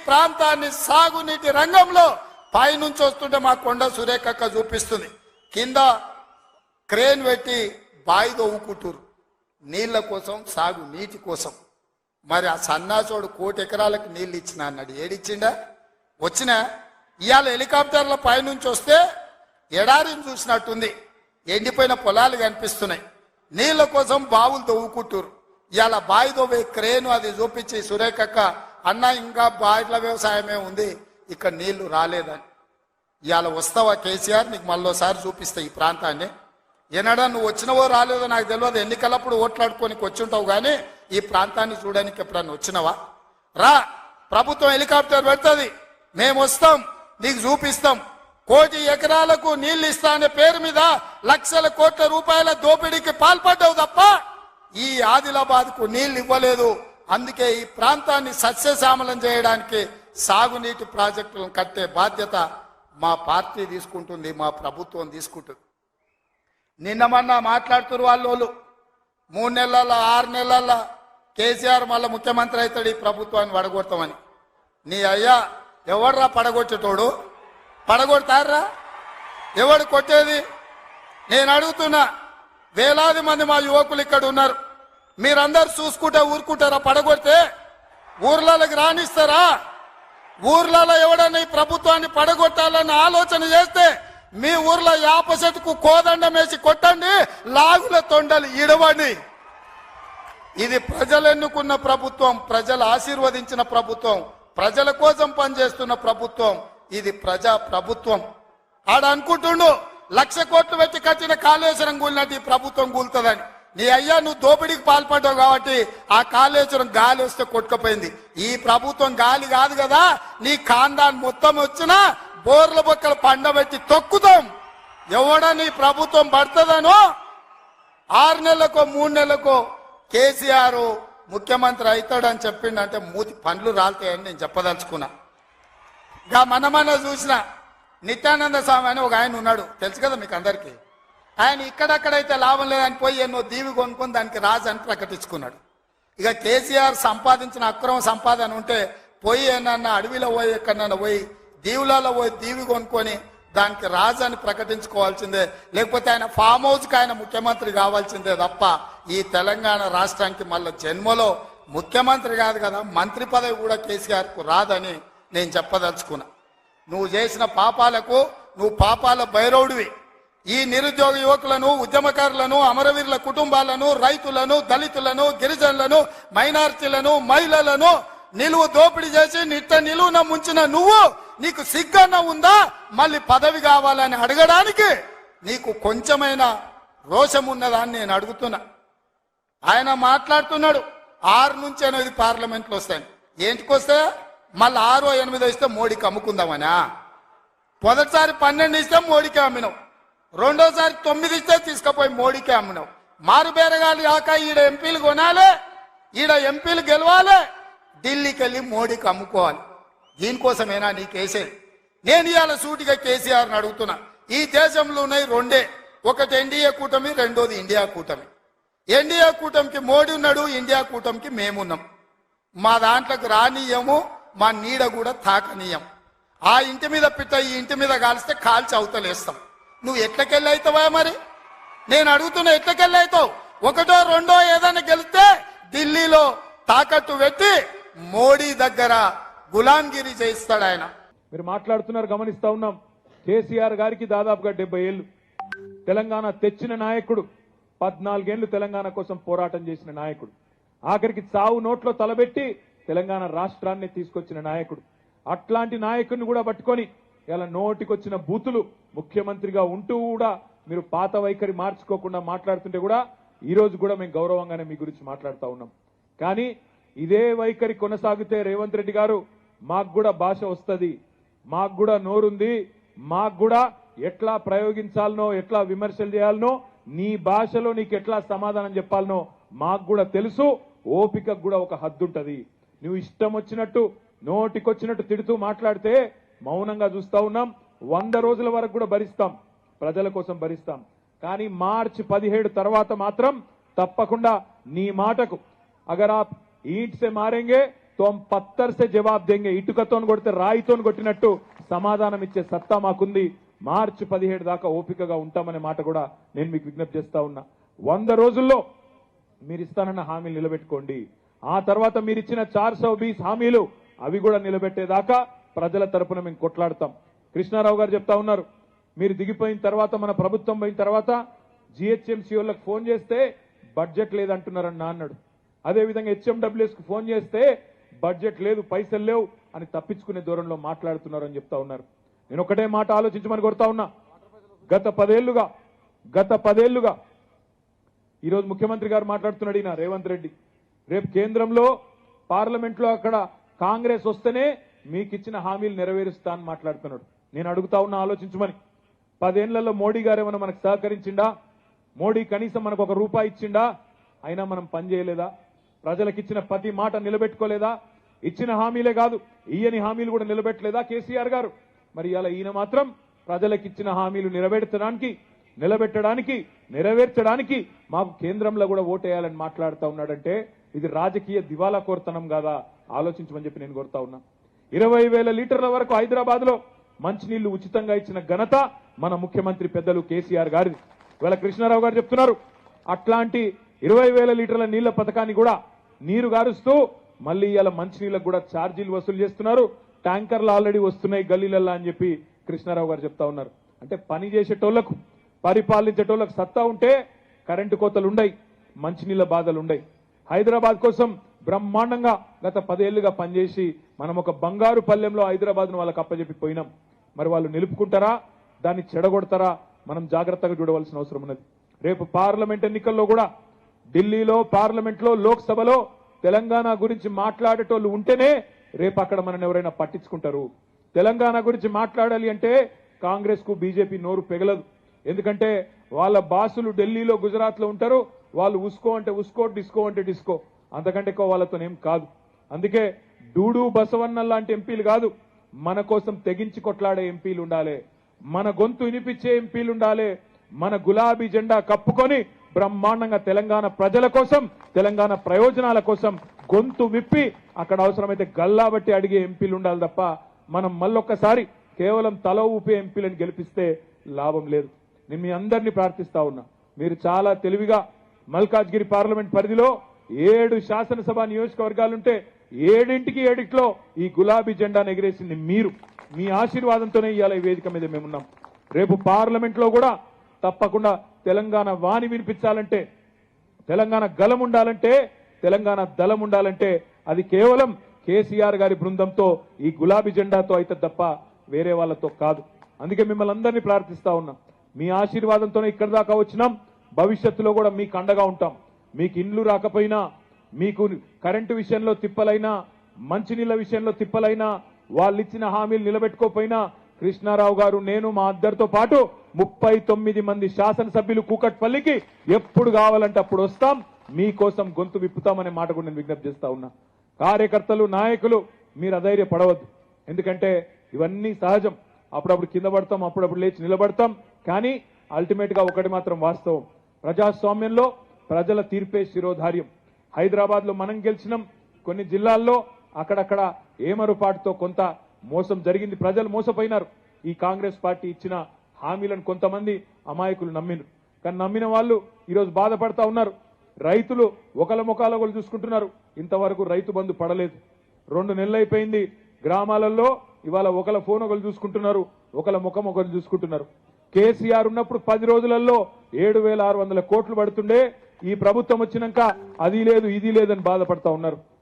ప్రాంతాన్ని సాగునీటి రంగంలో పైనుంచి వస్తుంటే మా కొండ సురేఖక్క చూపిస్తుంది. కింద క్రేన్ పెట్టి బాయి తవ్వుకుంటారు నీళ్ల కోసం, సాగు నీటి కోసం. మరి ఆ సన్నాసోడు 1 కోటి ఎకరాలకు నీళ్ళు ఇచ్చిన అన్నాడు. ఏడిచ్చిండా? వచ్చినా ఇవాళ హెలికాప్టర్ల పైనుంచి వస్తే ఎడారిని చూసినట్టుంది, ఎండిపోయిన పొలాలు కనిపిస్తున్నాయి. నీళ్ల కోసం బావులు తవ్వుకుంటారు. ఇవాళ బావి తవ్వే క్రేను అది చూపించి సురేఖక్క అన్న ఇంకా బాయిల వ్యవసాయమే ఉంది, ఇక్కడ నీళ్లు రాలేదని. ఇవాళ వస్తావా కేసీఆర్? నీకు మళ్ళోసారి చూపిస్తా ఈ ప్రాంతాన్ని. ఏనాడా నువ్వు వచ్చినవో రాలేదో నాకు తెలియదు, ఎన్నికలప్పుడు ఓట్లాడుకోనికి వచ్చి ఉంటావు, కానీ ఈ ప్రాంతాన్ని చూడడానికి ఎప్పుడన్నా వచ్చినవా? రా, ప్రభుత్వం హెలికాప్టర్ పెడుతుంది, మేము వస్తాం, నీకు చూపిస్తాం. 1 కోటి ఎకరాలకు నీళ్లు ఇస్తా అనే పేరు మీద లక్షల కోట్ల రూపాయల దోపిడీకి పాల్పడ్డావు తప్ప ఈ ఆదిలాబాద్ కు నీళ్లు ఇవ్వలేదు. అందుకే ఈ ప్రాంతాన్ని సస్యశ్యామలం చేయడానికి సాగునీటి ప్రాజెక్టులను కట్టే బాధ్యత మా పార్టీ తీసుకుంటుంది, మా ప్రభుత్వం తీసుకుంటుంది. నిన్న మొన్న మాట్లాడుతున్నారు వాళ్ళు 3 నెలల 6 నెలల కేసీఆర్ మళ్ళీ ముఖ్యమంత్రి అవుతాడు, ఈ ప్రభుత్వాన్ని పడగొడతామని. నీ అయ్యా ఎవడ్రా పడగొచ్చేటోడు? పడగొడతారా? ఎవడు కొట్టేది? నేను అడుగుతున్నా, వేలాది మంది మా యువకులు ఇక్కడ ఉన్నారు, మీరందరూ చూసుకుంటే ఊరుకుంటారా? పడగొడితే ఊర్లలోకి రానిస్తారా? ఊర్లలో ఎవడన్నా ఈ ప్రభుత్వాన్ని పడగొట్టాలన్న ఆలోచన చేస్తే మీ ఊర్లో యాప చెట్టుకు కోదండం వేసి కొట్టండి, లాగుల తొండలు ఇడవండి. ఇది ప్రజలు ఎన్నుకున్న ప్రభుత్వం, ప్రజలు ఆశీర్వదించిన ప్రభుత్వం, ప్రజల కోసం పనిచేస్తున్న ప్రభుత్వం. ఇది ప్రజా ప్రభుత్వం. ఆడ అనుకుంటుండు 1,00,000 కోట్లు పెట్టి కట్టిన కాళేశ్వరం కూలినట్టు ఈ ప్రభుత్వం కూలుతుందని. నీ అయ్యా నువ్వు దోపిడీకి పాల్పడ్డావు కాబట్టి ఆ కాళేశ్వరం గాలి వస్తే కొట్టుకుపోయింది. ఈ ప్రభుత్వం గాలి కాదు కదా, నీ ఖాందాన్ మొత్తం వచ్చినా బోర్ల బొక్కలు పండబెట్టి తొక్కుతాం. ఎవడని ప్రభుత్వం పడుతుందనో 6 నెలలకో 3 నెలలకో కేసీఆర్ ముఖ్యమంత్రి అవుతాడని చెప్పిండంటే మూతి పండ్లు రాలుతాయని నేను చెప్పదలుచుకున్నా. ఇంకా మన చూసిన నిత్యానంద స్వామి అని ఒక ఆయన ఉన్నాడు, తెలుసు కదా మీకు అందరికీ. ఆయన ఇక్కడక్కడైతే లాభం లేదని పోయి ఎన్నో దీవి కొనుక్కొని దానికి రాజు అని ప్రకటించుకున్నాడు. ఇక కేసీఆర్ సంపాదించిన అక్రమ సంపాదన ఉంటే పోయి ఏమన్నా అడవిలో పోయి ఎక్కడన్నా పోయి దీవులలో పోయి దీవి కొనుక్కొని దానికి రాజు అని ప్రకటించుకోవాల్సిందే, లేకపోతే ఆయన ఫామ్ హౌస్కి ఆయన ముఖ్యమంత్రి కావాల్సిందే తప్ప ఈ తెలంగాణ రాష్ట్రానికి మళ్ళీ జన్మలో ముఖ్యమంత్రి కాదు కదా, మంత్రి పదవి కూడా కేసీఆర్కు రాదని నేను చెప్పదలుచుకున్నా. నువ్వు చేసిన పాపాలకు నువ్వు పాపాల భైరవుడివి. ఈ నిరుద్యోగ యువకులను, ఉద్యమకారులను, అమరవీరుల కుటుంబాలను, రైతులను, దళితులను, గిరిజనులను, మైనారిటీలను, మహిళలను నిలువు దోపిడీ చేసి నిలువున ముంచిన నువ్వు, నీకు సిగ్గన్న ఉందా మళ్ళీ పదవి కావాలని అడగడానికి? నీకు కొంచెమైనా రోషం ఉన్నదా అని నేను అడుగుతున్నా. ఆయన మాట్లాడుతున్నాడు 6 నుంచి 8 పార్లమెంట్లు వస్తాయి. ఏంటికొస్తే మళ్ళీ 6 or 8 ఇస్తే మోడీకి అమ్ముకుందామనా? మొదటిసారి 12 ఇస్తే మోడీకే అమ్మినావు, రెండోసారి 9 ఇస్తే తీసుకుపోయి మోడీకే అమ్మినావు. మారు బేరగాలు కాక ఈడ ఎంపీలు కొనాలి, ఈడ ఎంపీలు గెలవాలి, ఢిల్లీకి వెళ్ళి మోడీకి అమ్ముకోవాలి. దీనికోసమేనా నీకేసేది? నేను ఇవాళ సూటిగా కేసీఆర్ని అడుగుతున్నా. ఈ దేశంలో ఉన్నాయి 2, ఒకటి ఎన్డీఏ కూటమి, రెండోది ఇండియా కూటమి. ఎన్డీఏ కూటమికి మోడీ ఉన్నాడు, ఇండియా కూటమికి మేమున్నాం. మా దాంట్లోకి రానీయము, మా నీడ కూడా తాకనీయం. ఆ ఇంటి మీద పిట్ట ఈ ఇంటి మీద కాలిస్తే కాల్చి అవతలేస్తాం. నువ్వు ఎట్లకెళ్ళి అవుతావా? మరి నేను అడుగుతున్నా, ఎట్లకెళ్ళి అవుతావు? 1, 2 ఏదైనా గెలిస్తే ఢిల్లీలో తాకట్టు పెట్టి మోడీ దగ్గర గులాంగిరి చేయిస్తాడు ఆయన. మీరు మాట్లాడుతున్నారు, గమనిస్తా ఉన్నాం. కేసీఆర్ గారికి దాదాపుగా 70 ఏళ్లు. తెలంగాణ తెచ్చిన నాయకుడు, 14 ఏళ్లు తెలంగాణ కోసం పోరాటం చేసిన నాయకుడు, ఆఖరికి చావు నోట్లో తలబెట్టి తెలంగాణ రాష్ట్రాన్ని తీసుకొచ్చిన నాయకుడు. అట్లాంటి నాయకుడిని కూడా పట్టుకొని ఇలా నోటికొచ్చిన బూతులు ముఖ్యమంత్రిగా ఉంటూ కూడా మీరు పాత వైఖరి మార్చుకోకుండా మాట్లాడుతుంటే కూడా ఈ రోజు కూడా మేము గౌరవంగానే మీ గురించి మాట్లాడుతూ ఉన్నాం. కానీ ఇదే వైఖరి కొనసాగితే రేవంత్ రెడ్డి గారు, మాకు కూడా భాష వస్తుంది, మాకు కూడా నోరుంది, మాకు కూడా ఎట్లా ప్రయోగించాలనో, ఎట్లా విమర్శలు చేయాలనో, నీ భాషలో నీకు ఎట్లా సమాధానం చెప్పాలనో మాకు కూడా తెలుసు. ఓపికకు కూడా ఒక హద్దు ఉంటది. నువ్వు ఇష్టం వచ్చినట్టు నోటికొచ్చినట్టు తిడుతూ మాట్లాడితే మౌనంగా చూస్తా ఉన్నాం. 100 రోజుల వరకు కూడా భరిస్తాం, ప్రజల కోసం భరిస్తాం. కానీ మార్చి 17 తర్వాత మాత్రం తప్పకుండా నీ మాటకు, అగర్ आप ईंट से मारेंगे तो हम पत्थर से जवाब देंगे ఇటుకతో కొడితే రాయితో కొట్టినట్టు సమాధానం ఇచ్చే సత్తా మాకుంది మార్చి 17 దాకా ఓపికగా ఉంటామనే మాట కూడా నేను మీకు విజ్ఞప్తి చేస్తా ఉన్నా 100 రోజుల్లో మీరు ఇస్తానన్న హామీలు నిలబెట్టుకోండి ఆ తర్వాత మీరు ఇచ్చిన 420 హామీలు అవి కూడా నిలబెట్టేదాకా ప్రజల తరపున మేము కొట్లాడతాం కృష్ణారావు గారు చెప్తా ఉన్నారు మీరు దిగిపోయిన తర్వాత మన ప్రభుత్వం పోయిన తర్వాత జిహెచ్ఎంసీ వాళ్ళకి ఫోన్ చేస్తే బడ్జెట్ లేదంటున్నారన్న అన్నాడు అదే విధంగా హెచ్ఎండబ్ల్యూఎస్ కు ఫోన్ చేస్తే బడ్జెట్ లేదు పైసలు లేవు అని తప్పించుకునే దూరంలో మాట్లాడుతున్నారు అని చెప్తా ఉన్నారు నేను ఒకటే మాట ఆలోచించమని కోరుతా ఉన్నా గత 10 ఏళ్లుగా ఈరోజు ముఖ్యమంత్రి గారు మాట్లాడుతున్నాడు ఈయన రేవంత్ రెడ్డి రేపు కేంద్రంలో పార్లమెంట్ లో అక్కడ కాంగ్రెస్ వస్తేనే మీకు ఇచ్చిన హామీలు నెరవేరుస్తా అని మాట్లాడుతున్నాడు నేను అడుగుతా ఉన్నా ఆలోచించమని 10 ఏళ్లలో మోడీ గారు ఏమైనా మనకు సహకరించిండా మోడీ కనీసం మనకు ఒక రూపాయి ఇచ్చిండా అయినా మనం పని చేయలేదా ప్రజలకు ఇచ్చిన ప్రతి మాట నిలబెట్టుకోలేదా ఇచ్చిన హామీలే కాదు ఈయని హామీలు కూడా నిలబెట్టలేదా కేసీఆర్ గారు మరి ఇలా ఈయన మాత్రం ప్రజలకు ఇచ్చిన హామీలు నిలబెట్టడానికి నెరవేర్చడానికి మాకు కేంద్రంలో కూడా ఓటేయాలని మాట్లాడుతూ ఉన్నాడంటే ఇది రాజకీయ దివాలా కోరతనం కాదా ఆలోచించమని చెప్పి నేను కోరుతా ఉన్నా 20,000 లీటర్ల వరకు హైదరాబాద్ లో మంచినీళ్లు ఉచితంగా ఇచ్చిన ఘనత మన ముఖ్యమంత్రి పెద్దలు కేసీఆర్ గారిది ఇవాళ కృష్ణారావు గారు చెప్తున్నారు అట్లాంటి 20,000 లీటర్ల నీళ్ల పథకాన్ని కూడా నీరు గారుస్తూ మళ్ళీ ఇవాళ మంచినీళ్ళకు కూడా ఛార్జీలు వసూలు చేస్తున్నారు ట్యాంకర్లు ఆల్రెడీ వస్తున్నాయి గల్లీలల్లా అని చెప్పి కృష్ణారావు గారు చెప్తా ఉన్నారు అంటే పని చేసేటోళ్లకు పరిపాలించేటోళ్లకు సత్తా ఉంటే కరెంటు కోతలు ఉండయి మంచినీళ్ల బాధలు ఉండయి హైదరాబాద్ కోసం బ్రహ్మాండంగా గత 10 ఏళ్లుగా పనిచేసి మనం ఒక బంగారు పల్లెంలో హైదరాబాద్ ను వాళ్ళకి అప్పచెప్పి పోయినాం మరి వాళ్ళు నిలుపుకుంటారా దాన్ని చెడగొడతారా మనం జాగ్రత్తగా చూడవలసిన అవసరం ఉన్నది రేపు పార్లమెంట్ ఎన్నికల్లో కూడా ఢిల్లీలో పార్లమెంట్ లో లోక్సభలో తెలంగాణ గురించి మాట్లాడేటోళ్ళు ఉంటేనే రేపు అక్కడ మనం ఎవరైనా పట్టించుకుంటారు తెలంగాణ గురించి మాట్లాడాలి అంటే కాంగ్రెస్ కు బీజేపీ నోరు పెగలదు ఎందుకంటే వాళ్ళ బాసులు ఢిల్లీలో గుజరాత్ లో ఉంటారు వాళ్ళు ఉస్కో అంటే ఉస్కో డిస్కో అంటే డిస్కో అంతకంటే ఎక్కువ వాళ్ళతోనేం కాదు అందుకే డూడు బసవన్న లాంటి ఎంపీలు కాదు మన కోసం తెగించి కొట్లాడే ఎంపీలు ఉండాలి మన గొంతు వినిపించే ఎంపీలు ఉండాలి మన గులాబీ జెండా కప్పుకొని బ్రహ్మాండంగా తెలంగాణ ప్రజల కోసం తెలంగాణ ప్రయోజనాల కోసం గొంతు విప్పి అక్కడ అవసరమైతే గల్లాబట్టి అడిగే ఎంపీలు ఉండాలి తప్ప మనం మళ్ళొక్కసారి కేవలం తల ఊపే ఎంపీలను గెలిపిస్తే లాభం లేదు నేను మీ అందరినీ ప్రార్థిస్తా ఉన్నా మీరు చాలా తెలివిగా మల్కాజ్గిరి పార్లమెంట్ పరిధిలో 7 శాసనసభ నియోజకవర్గాలుంటే 7 ఈ గులాబీ జెండాను ఎగిరేసింది మీరు మీ ఆశీర్వాదంతోనే ఇవాళ ఈ వేదిక మీద మేమున్నాం రేపు పార్లమెంట్ లో కూడా తప్పకుండా తెలంగాణ వాణి వినిపించాలంటే తెలంగాణ గలం ఉండాలంటే తెలంగాణ దళం ఉండాలంటే అది కేవలం కేసీఆర్ గారి బృందంతో ఈ గులాబీ జెండాతో అయితే తప్ప వేరే వాళ్ళతో కాదు అందుకే మిమ్మల్ని అందరినీ ప్రార్థిస్తా ఉన్నాం మీ ఆశీర్వాదంతోనే ఇక్కడి దాకా వచ్చినాం భవిష్యత్తులో కూడా మీకు అండగా ఉంటాం మీకు ఇండ్లు రాకపోయినా మీకు కరెంటు విషయంలో తిప్పలైనా మంచినీళ్ల విషయంలో తిప్పలైనా వాళ్ళు ఇచ్చిన హామీలు నిలబెట్టుకోపోయినా కృష్ణారావు గారు నేను మా అందరితో పాటు 39 మంది శాసనసభ్యులు కూకట్పల్లికి ఎప్పుడు కావాలంటే అప్పుడు వస్తాం మీకోసం గొంతు విప్పుతామనే మాట కూడా నేను విజ్ఞప్తి చేస్తా ఉన్నా కార్యకర్తలు నాయకులు మీరు అధైర్యపడవద్దు ఎందుకంటే ఇవన్నీ సహజం అప్పుడప్పుడు కింద పడతాం అప్పుడప్పుడు లేచి నిలబడతాం కానీ అల్టిమేట్ గా ఒకటి మాత్రం వాస్తవం ప్రజాస్వామ్యంలో ప్రజల తీర్పే శిరోధార్యం హైదరాబాద్ లో మనం గెలిచినాం కొన్ని జిల్లాల్లో అక్కడక్కడ ఏమరుపాటుతో కొంత మోసం జరిగింది ప్రజలు మోసపోయినారు ఈ కాంగ్రెస్ పార్టీ ఇచ్చిన హామీలను కొంతమంది అమాయకులు నమ్మినారు కానీ నమ్మిన వాళ్ళు ఈరోజు బాధపడతా ఉన్నారు రైతులు ఒకళ్ళ ముఖాల ఒకళ్ళు చూసుకుంటున్నారు ఇంతవరకు రైతు బంధు పడలేదు 2 నెలలు అయిపోయింది గ్రామాలలో ఇవాళ ఒకళ్ళ ఫోన్ ఒకళ్ళు చూసుకుంటున్నారు ఒకళ్ళ ముఖం ఒకళ్ళు చూసుకుంటున్నారు కేసీఆర్ ఉన్నప్పుడు 10 రోజులలో 7,600 కోట్లు పడుతుండే ఈ ప్రభుత్వం వచ్చినాక అది లేదు ఇది లేదని బాధపడతా ఉన్నారు